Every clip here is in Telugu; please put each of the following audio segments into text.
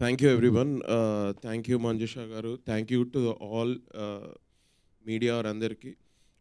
Thank you, everyone. Thank you, Manjusha garu. Thank you to all media వారందరికీ.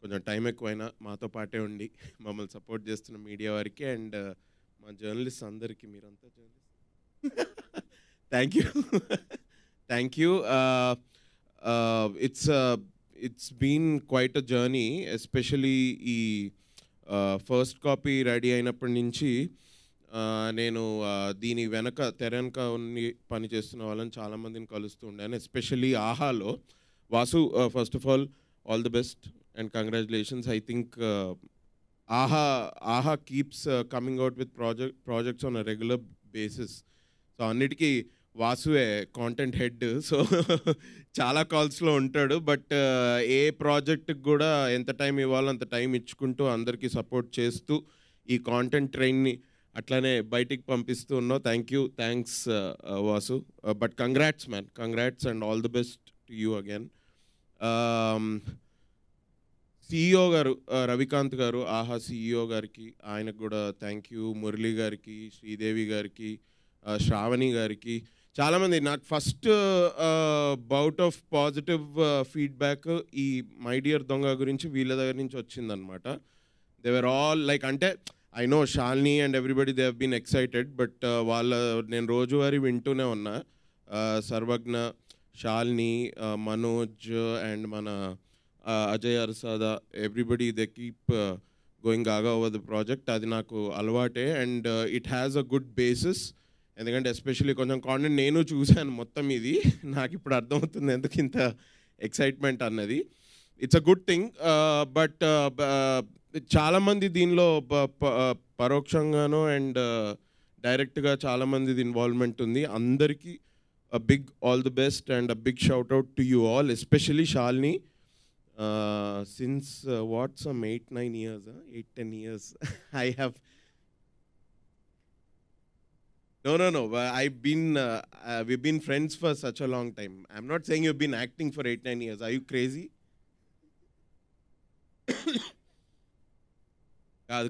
కొంచెం టైం ఎక్కువైనా మాతో పాటే ఉండి మమ్మల్ని సపోర్ట్ చేస్తున్న మీడియా వారికి అండ్ మా జర్నలిస్ట్ అందరికీ, మీరంతా journalist, thank you. Thank you. It's been quite a journey, especially ఈ ఫస్ట్ కాపీ రెడీ అయినప్పటి నుంచి నేను దీని తెర వెనక ఉన్ని పని చేస్తున్న వాళ్ళని చాలామందిని కలుస్తూ ఉండాను. ఎస్పెషలీ ఆహాలో Vasu, first of all the best and congratulations. I think Aha keeps coming out with projects on a regular basis. So అన్నిటికీ వాసువే కాంటెంట్ హెడ్, సో చాలా కాల్స్లో ఉంటాడు. బట్ ఏ ప్రాజెక్ట్కి కూడా ఎంత టైం ఇవ్వాలో అంత టైం ఇచ్చుకుంటూ అందరికీ సపోర్ట్ చేస్తూ ఈ కాంటెంట్ ట్రైన్ని అట్లానే బయటికి పంపిస్తూ ఉన్నావు. Thanks Vasu. But congrats man, congrats and all the best to you again. CEO గారు రవికాంత్ గారు, ఆహా సిఇఓ గారికి, ఆయనకు కూడా థ్యాంక్ యూ. మురళి గారికి, శ్రీదేవి గారికి, శ్రావణి గారికి, చాలామంది. నాకు first bout of positive feedback ఈ మై డియర్ దొంగ గురించి వీళ్ళ దగ్గర నుంచి వచ్చిందనమాట. దే వర్ ఆల్ లైక్, అంటే I know Shalini and everybody they have been excited, but నేను రోజువారీ వింటూనే ఉన్నా. సర్వజ్ఞ, షాలిని, మనోజ్ అండ్ మన Ajay Arsada, everybody they keep going gaga over the project. అది నాకు అలవాటే and it has a good basis. ఎందుకంటే ఎస్పెషల్లీ కొంచెం కాంటెంట్ నేను చూశాను మొత్తం. ఇది నాకు ఇప్పుడు అర్థమవుతుంది ఎందుకు ఇంత ఎక్సైట్మెంట్ అన్నది. It's a good thing. But చాలామంది దీనిలో పరోక్షంగానో అండ్ డైరెక్ట్గా చాలామందిది ఇన్వాల్వ్మెంట్ ఉంది. అందరికీ a big all the best and a big shout out to you all, especially Shalini. Since what, some 8-9 years, 8-10 years I have no I've been we've been friends for such a long time. I'm not saying you've been acting for 8-9 years. Are you crazy? కాదు,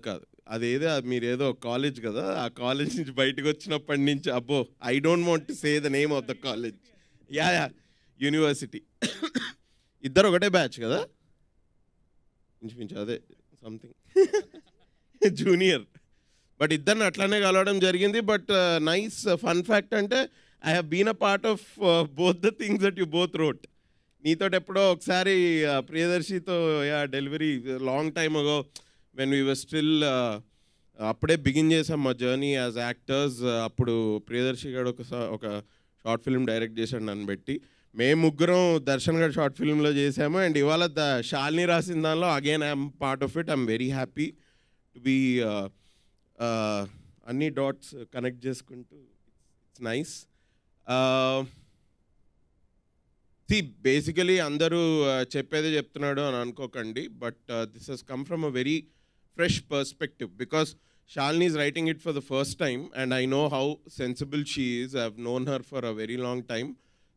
అదేదో మీరేదో కాలేజ్ కదా, ఆ కాలేజ్ నుంచి బయటకు వచ్చినప్పటి నుంచి అబ్బో, I don't want to say the name of the college. Yeah university. ఇద్దరు ఒకటే బ్యాచ్ కదా, ఇంచుమించు అదే సంథింగ్ జూనియర్. బట్ ఇద్దరిని అట్లానే కలవడం జరిగింది. బట్ నైస్ ఫన్ ఫ్యాక్ట్ అంటే I have been a part of both the things that you both wrote. నీతో ఎప్పుడో ఒకసారి ప్రియదర్శితో delivery long time ago when we were still అప్పుడే బిగిన్ చేసాం మా జర్నీ యాజ్ యాక్టర్స్. అప్పుడు ప్రియదర్శి గారు ఒక షార్ట్ ఫిల్మ్ డైరెక్ట్ చేశాడు నన్ను పెట్టి. మేము ముగ్గురం దర్శన్ గారు షార్ట్ ఫిల్మ్లో చేసాము. అండ్ ఇవాళ షాలిని రాసిన దానిలో again I'm part of it. I'm very happy to be అన్ని డాట్స్ కనెక్ట్ చేసుకుంటూ. It's nice. బేసికలీ అందరూ చెప్పేదే చెప్తున్నాడు అని అనుకోకండి, but this he's come from a very fresh perspective because Shalini is writing it for the first time and I know how sensible she is. I've known her for a very long time.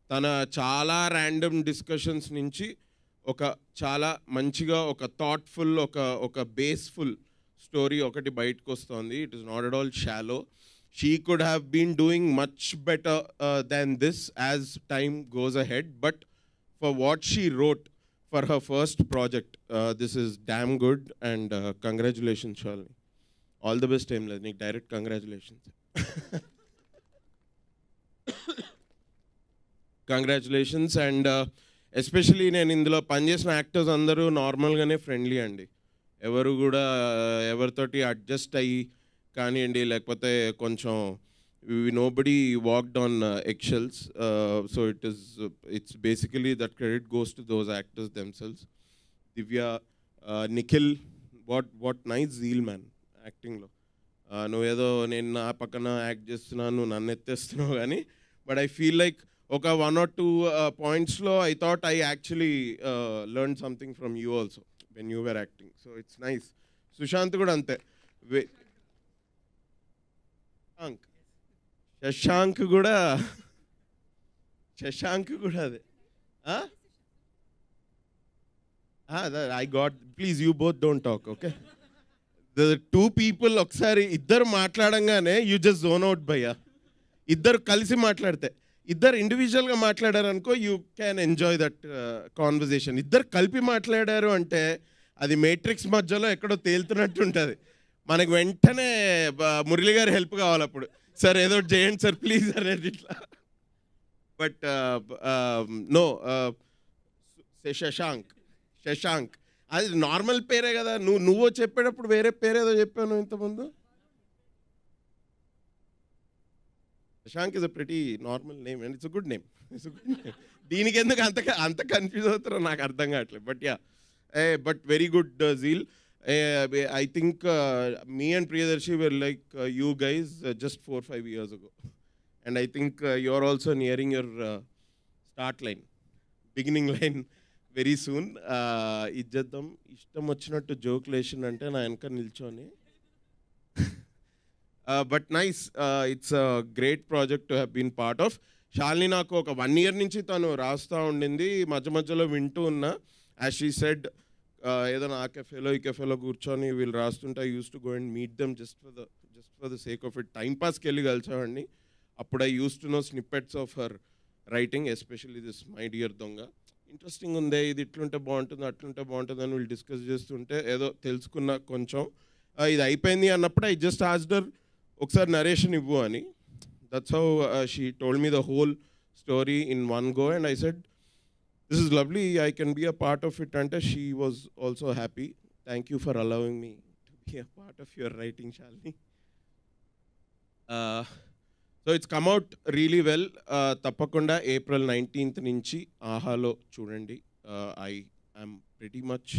Tana chala random discussions nunchi oka chala manchiga oka thoughtful oka baseful story okati bayitku ostundi. It is not at all shallow. She could have been doing much better than this as time goes ahead, but for what she wrote for her first project, this is damn good and congratulations Shalini. All the best time like direct congratulations. Congratulations and especially నేను ఇందులో పనిచేసిన యాక్టర్స్ అందరూ నార్మల్గానే ఫ్రెండ్లీ అండి. ఎవరు కూడా ఎవరితోటి అడ్జస్ట్ అయ్యి కానివ్వండి, లేకపోతే కొంచెం nobody walked on eggshells. So it's basically that credit goes to those actors themselves. Divya, Nikhil, what nice zeal man acting lo. నువ్వేదో నేను నా పక్కన యాక్ట్ చేస్తున్నాను, నువ్వు నన్ను ఎత్తేస్తున్నావు కానీ, బట్ ఐ ఫీల్ లైక్ ఒక 1 or 2 పాయింట్స్లో I thought I actually learn something from you also when you were acting. So it's nice. Sushanth కూడా అంతే. శశాంక్ కూడా అదే. I got, please you both don't talk, okay? The 2 people ఒకసారి ఇద్దరు మాట్లాడంగానే యూ జస్ట్ జోన్ అవుట్ భయ్యా. ఇద్దరు కలిసి మాట్లాడితే ఇద్దరు ఇండివిజువల్గా మాట్లాడారు అనుకో, you can enjoy that conversation. ఇద్దరు కలిపి మాట్లాడారు అంటే అది మేట్రిక్స్ మధ్యలో ఎక్కడో తేలుతున్నట్టు ఉంటుంది. మనకు వెంటనే మురళి గారి హెల్ప్ కావాలి అప్పుడు, సార్ ఏదో చేయండి సార్ ప్లీజ్ అనేది ఇట్లా. బట్ నో, శశాంక్ అది నార్మల్ పేరే కదా. నువ్వు చెప్పేటప్పుడు వేరే పేరేదో చెప్పాను ఇంతకుముందు. Shashank is a pretty normal name and it's a good name. దీనికి ఎందుకు అంత కన్ఫ్యూజ్ అవుతారో నాకు అర్థం కావట్లేదు. But yeah, but very good zeal. I think me and Priyadarshi were like you guys just 4-5 years ago. And I think you're also nearing your start line, beginning line very soon. ఇజ్జద్దం ఇష్టం వచ్చినట్టు జోక్లేషన్ అంటే నా వెనక నిల్చొని. But nice, it's a great project to have been part of. Shalini నాకు ఒక 1 year నుంచి తను రాస్తూ ఉండింది, మధ్య మధ్యలో వింటూ ఉన్నా. యాజ్ షీ సెడ్, ఏదైనా ఆ కెఫేలో ఈ కెఫేలో కూర్చొని వీళ్ళు రాస్తుంటే I use to go and meet them just for the sake of it. Time పాస్కి వెళ్ళి కలిసేవాడిని. అప్పుడు I use to know snippets of her writing, especially this my dear Donga. Interesting ఉంది, ఇది ఇట్లుంటే బాగుంటుంది అట్లుంటే బాగుంటుంది అని వీళ్ళు డిస్కస్ చేస్తుంటే ఏదో తెలుసుకున్న కొంచెం. ఇది అయిపోయింది అన్నప్పుడు ఐ జస్ట్ ఆస్క్డ్ హర్ ఒకసారి నరేషన్ ఇవ్వు అని. That's how she told me the whole story in one go and I said this is lovely, I can be a part of it. And she was also happy. Thank you for allowing me to be a part of your writing, Shalini. So it's come out really well. Tappakunda April 19th nunchi Ahalo chudandi. I am pretty much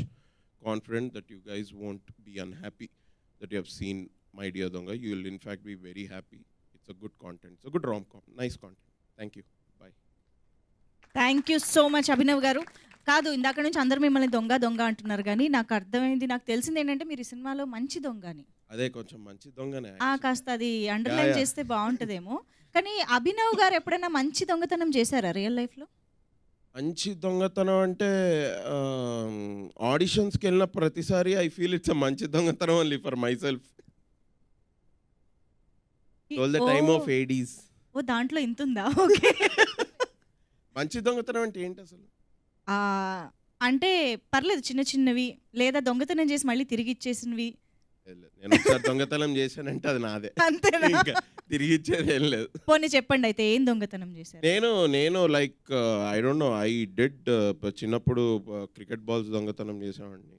confident that you guys won't be unhappy that you have seen My Dear Donga. You will in fact be very happy. It's a good content. It's a good rom-com. Nice content. Thank you. Thank you so much Abhinav గారు. కాదు, ఇందాక నుంచి అందరూ మిమ్మల్ని దొంగ దొంగ అంటున్నారు, కానీ నాకు అర్థమైంది, నాకు తెలిసింది ఏంటంటే మీరు ఈ సినిమాలో మంచి దొంగని. అదే కొంచెం మంచి దొంగనే. కాస్త అది అండర్లైన్ చేస్తే బాగుంటుందేమో. కానీ అభినవ్ గారు ఎప్పుడైనా మంచి దొంగతనం చేశారా రియల్ లైఫ్లో? మంచి దొంగతనం అంటే ఆడిషన్స్కి వెళ్ళిన ప్రతిసారి ఐ ఫీల్ ఇట్స్ మంచి దొంగతనం only for my self. All the time of 80s. ఓ దాంట్లో ఇంత ఉందా? ఓకే. మంచి దొంగతనం అంటే ఏంటి అసలు? అంటే పర్లేదు, చిన్న చిన్నవి లేదా దొంగతనం చేసి మళ్ళీ తిరిగి ఇచ్చేసినవి. నేను ఒకసారి దొంగతనం చేశానంటే అది నాదే, అంతేనా? తిరిగి ఇచ్చేది ఏం లేదు. పోనీ చెప్పండి అయితే, ఏం దొంగతనం చేశారు? నేను like I don't no, I did చిన్నప్పుడు క్రికెట్ బాల్స్ దొంగతనం చేసేవాడిని.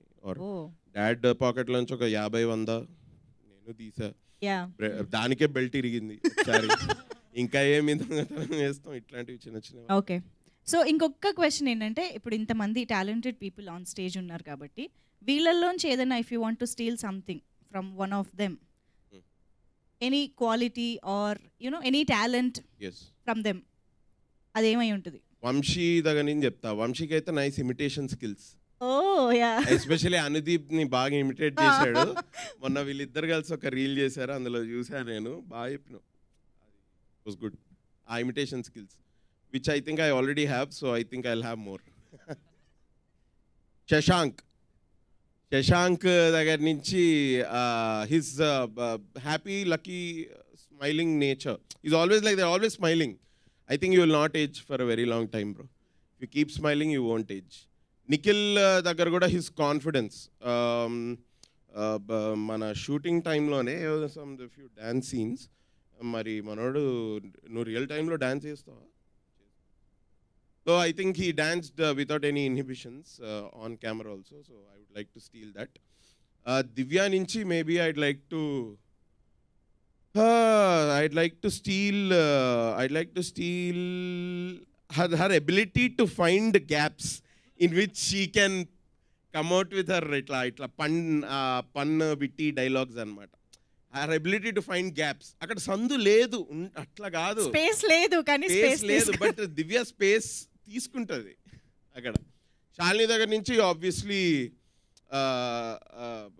డాడ్ పాకెట్ నుంచి ఒక 50-100 నేను తీసా, దానికే బెల్ట్ ఇరిగింది ఒకసారి. ఇంకా ఏమి దొంగతనం చేస్తాం, ఇట్లాంటివి చిన్న చిన్న. ఓకే. సో ఇంకొక క్వశ్చన్ ఏంటంటే, ఇప్పుడు ఇంతమంది టాలెంటెడ్ పీపుల్ ఆన్ స్టేజ్ ఉన్నారు కాబట్టి వీళ్ళల్లోంచి ఏదైనా if you want to steal something from one of them, any quality or you know any talent from them, అదేమై ఉంటుంది? వంశీ దగ్గర నుంచి చెప్తా. వంశీకి అయితే nice imitation skills. Especially Anudeep ని బాగా ఇమిటేట్ చేశాడు. మొన్న వీళ్ళిద్దరు కలిసి ఒక రీల్ చేశారు, అందులో చూసాను నేను. బాగా చెప్పినావు, was good. Imitation skills, which I think I already have, so I think I'll have more. Shashank దగ్గర నుంచి his happy, lucky, smiling nature. He's always like that, always smiling. I think you will not age for a very long time, bro. If you keep smiling, you won't age. Nikhil దగ్గర కూడా his confidence. మన షూటింగ్ టైంలోనే some few dance scenes. మరి మనోడు నువ్వు రియల్ టైంలో డాన్స్ చేస్తావా? So I think he danced without any inhibitions on camera also. So I would like to steal that. Divya నుంచి maybe I'd like to steal her ability to find gaps in which she can come out with her ఇట్లా పన్ విట్టి డైలాగ్స్ అనమాట. her ability to find gaps. అక్కడ సందు లేదు, అట్లా కాదు, స్పేస్ లేదు, కానీ స్పేస్ లేదు, బట్ దివ్య స్పేస్ తీసుకుంటుంది అక్కడ. శాలిని దగ్గర నుంచి obviously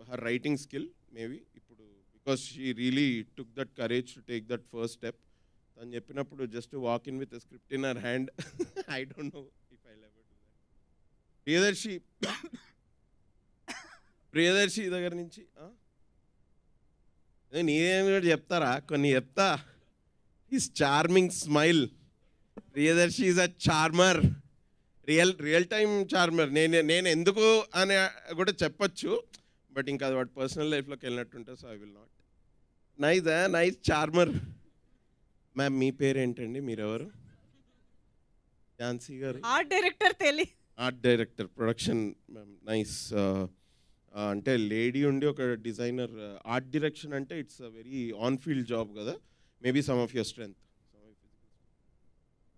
her writing skill maybe ఇప్పుడు, because she really took that courage to take that first step. తను చెప్పినప్పుడు just walk in with script in her hand. I don't know if I ever do that. Priyadarshi దగ్గర నుంచి నేనేమి కూడా చెప్తారా, కొన్ని చెప్తా. His charming smile, Priyadarshi is a charmer, real time charmer. నేను ఎందుకు అని కూడా చెప్పచ్చు, బట్ ఇంకా అది వాటి పర్సనల్ లైఫ్లోకి వెళ్ళినట్టుంటే, so I will not. Nice charmer. Ma'am మీ పేరు ఏంటండి, మీరెవరు? Jhansi garu, art director art director, production. Ma'am nice. అంటే లేడీ ఉండి ఒక డిజైనర్, ఆర్ట్ డైరెక్షన్ అంటే it's a very on field job కదా. Maybe some of your strength.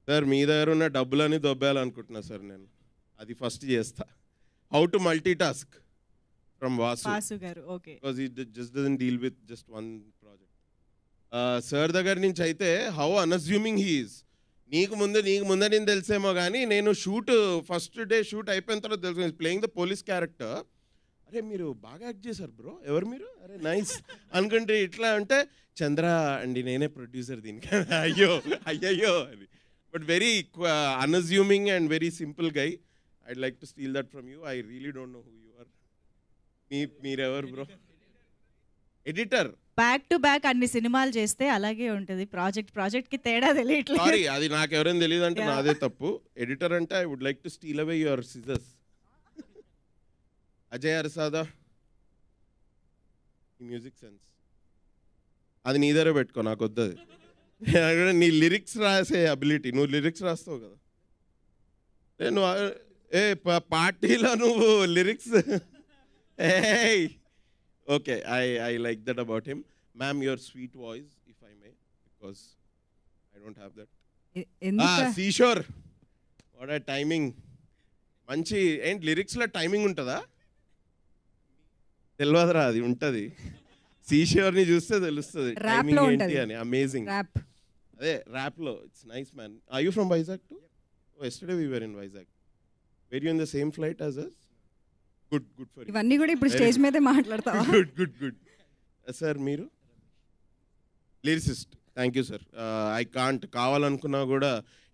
Sir మీ దగ్గర ఉన్న డబ్బులని దొబ్బేయాలనుకుంటున్నా సార్ నేను, అది ఫస్ట్ చేస్తా. How to multi task from Vasu garu. Okay, because he just doesn't deal with just one project. Sir దగ్గర నుంచి అయితే హౌ అన్అస్యూమింగ్ హీ ఈజ్. నీకు ముందే నేను తెలిసేమో కానీ నేను ఫస్ట్ డే షూట్ అయిపోయిన తర్వాత తెలుసు ప్లేయింగ్ ద పోలీస్ క్యారెక్టర్. అరే మీరు బాగా యాక్ట్ చేశారు బ్రో, ఎవరు మీరు? అరే నైస్ అనుకుంటే ఇట్లా అంటే చంద్ర అండి నేనే ప్రొడ్యూసర్ దీనికి. అయ్యయ్యో అది. But very unassuming and very simple guy. I'd like to steal that from you. I really don't know who you are. మీరెవరు bro? Editor. Back to back అన్ని సినిమాలు చేస్తే అలాగే ఉంటుంది. ప్రాజెక్ట్ కి తేడా తెలియట్లేదు. సారీ, అది నాకు ఎవరైనా తెలియదు అంటే నాదే తప్పు. ఎడిటర్ అంటే I would like to steal away your scissors. Ajay Arasada, ఈ మ్యూజిక్ సెన్స్ అది నీ దగ్గర పెట్టుకో, నాకు వద్దది. నీ లిరిక్స్ రాసే అబిలిటీ, నువ్వు లిరిక్స్ రాస్తావు కదా. నువ్వు పార్టీలో నువ్వు lyrics. Okay, I like that about him. Ma'am your sweet voice if I may, because I don't have that. Seashore, what ఆ టైమింగ్. మంచి ఏంటి లిరిక్స్లో టైమింగ్ ఉంటుందా? తెలియదురా, అది ఉంటుంది. సీషోర్ని చూస్తే తెలుస్తుంది టైమింగ్ ఏంటి అని. అమేజింగ్. అదే ర్యాప్లో it's nice man. Are you from Vizag too? Yesterday we were in Vizag. Were you in the same flight as us? Good for ఇవన్నీ కూడా ఇప్పుడు స్టేజ్ మీదే మాట్లాడతావా? గుడ్. సార్ మీరు lyricist. Thank you sir. I can't, కావాలనుకున్నా కూడా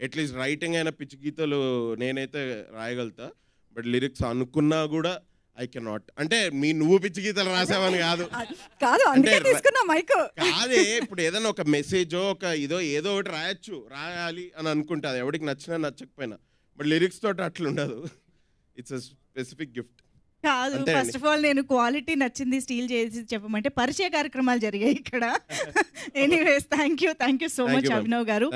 అట్లీస్ట్ రైటింగ్ అయిన పిచ్చి గీతలు నేనైతే రాయగలుగుతా, బట్ లిరిక్స్ అనుకున్నా కూడా ఐ కెనాట్. అంటే నువ్వు పిచ్చి గీతలు రాసావని కాదు, కాదే. ఇప్పుడు ఏదైనా ఒక మెసేజో ఒక ఏదో ఒకటి రాయాలి అని అనుకుంటే అది ఎవరికి నచ్చినా నచ్చకపోయినా, బట్ లిరిక్స్ తోటి అట్లుండదు. ఇట్స్ అ స్పెసిఫిక్ గిఫ్ట్ కాదు. ఫస్ట్ ఆఫ్ ఆల్ నేను క్వాలిటీ నచ్చింది స్టీల్ చేసి చెప్పమంటే పరిచయ కార్యక్రమాలు జరిగాయి ఇక్కడ. Anyways thank you so much Abhinav గారు.